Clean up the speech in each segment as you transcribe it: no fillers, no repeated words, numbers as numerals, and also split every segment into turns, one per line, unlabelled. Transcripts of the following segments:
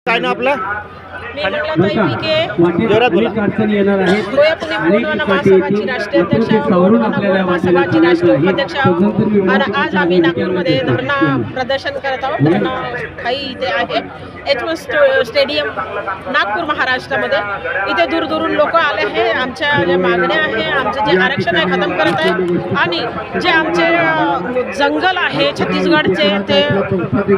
काय ना आपलं
मी मंगलाताई विखे
जोरात बोला.
गोया पुणे मोहनवाना महासभाची राष्ट्रीय अध्यक्ष मोहनवाना महासभाची राष्ट्रीय उपाध्यक्ष आणि आज आम्ही नागपूरमध्ये धरणा प्रदर्शन करत आहोत. धरणा काही इथे आहे एचएस स्टेडियम नागपूर महाराष्ट्रामध्ये. इथे दूरदूरून लोक आले आहे. आमच्या ज्या मागण्या आहे, आमचं जे आरक्षण आहे खतम करत आहे आणि जे आमचे जंगल आहे छत्तीसगडचे ते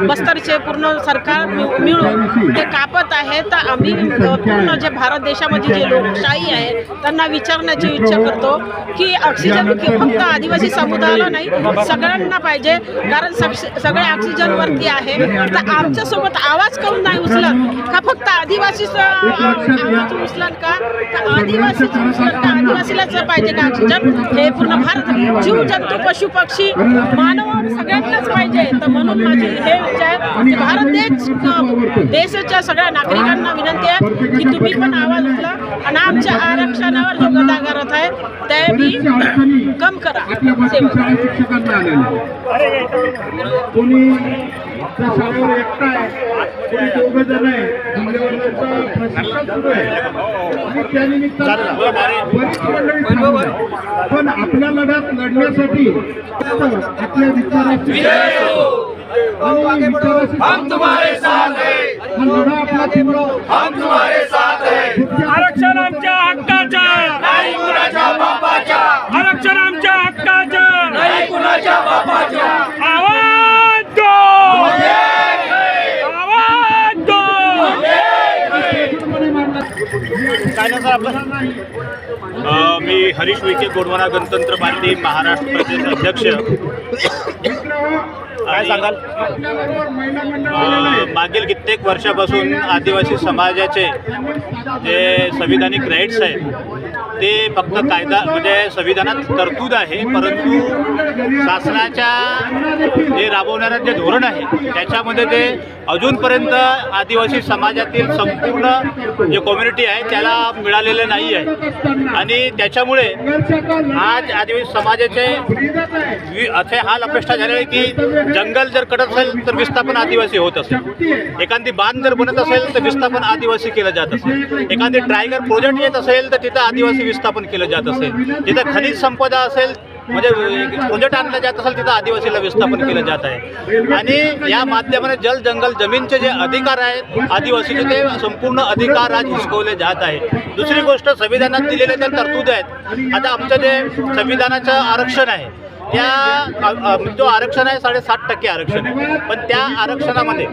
बस्तरचे पूर्ण सरकार मिळून ते कापत आहे. तर आम्ही पूर्ण जे भारत देशामध्ये जे लोकशाही आहे त्यांना विचारण्याची इच्छा करतो की ऑक्सिजन फक्त आदिवासी समुदायाला नाही सगळ्यांना पाहिजे, कारण सगळे ऑक्सिजनवरती आहे. तर आमच्यासोबत आवाज करून नाही उचलत का फक्त आदिवासीच आवाज उचलत का आदिवासीच उचलत का आदिवासीलाच पाहिजे का ऑक्सिजन? हे पूर्ण भारत जीव जंतू पशु पक्षी मानव सगळ्यांनाच पाहिजे. तर म्हणून माझी हे इच्छा आहे की भारत देशाच्या सगळ्या नागरिकांना विनंती आहे की तुम्ही पण आवाज उचला आणि आमच्या आरक्षणावर जो गदा करत आहे ते बी कम करा.
पण आपल्या लढ्यात लढण्यासाठी आपल्या विचाराची
हम तुम्हारे साथ हैं, हम तुम्हारे साथ हैं.
आरक्षण आमच्या हक्काचं
नाही कुणाच्या बापाच्या,
आरक्षण आमच्या हक्काचं
नाही कुणाच्या बापाच्या.
आवाज दो, आवाज दो.
काय ना सर आपलं
मी हरीश विखे गोंडवाना गणतंत्र पार्टी महाराष्ट्र प्रदेश अध्यक्ष.
काय सांगाल?
मागील कित्येक वर्षापासून आदिवासी समाजाचे जे संविधानिक राईट्स आहेत ते फक्त कायदा म्हणजे संविधानात तरतूद आहे, परंतु शासनाच्या जे राबवणारं जे धोरण आहे त्याच्यामध्ये ते अजूनपर्यंत आदिवासी समाजातील संपूर्ण जे कम्युनिटी आहे त्याला मिळालेलं नाही आहे. आणि त्याच्यामुळे आज आदिवासी समाजाचे असे हाल अपेक्षा झाले आहे की जंगल जर कटत असेल तर विस्थापन आदिवासी होत असेल, एखादी बांध जर बनत असेल तर विस्थापन आदिवासी केलं जात असेल, एखादी ट्रायगर प्रोजेक्ट येत असेल तर तिथं आदिवासी विस्थापन केलं जात असेल, जिथं खनिज संपदा असेल म्हणजे प्रोजेक्ट आणलं जात असेल तिथं आदिवासीला विस्थापन केलं जात आहे. आणि या माध्यमाने जल जंगल जमीनचे जे अधिकार आहेत आदिवासीचे ते संपूर्ण अधिकार आज हिसकवले जात आहे. दुसरी गोष्ट संविधानात दिलेल्या त्या तरतूद आहेत. आता आमचं जे संविधानाचं आरक्षण आहे त्या जो आरक्षण आहे 7.5% आरक्षण आहे, पण त्या आरक्षणामध्ये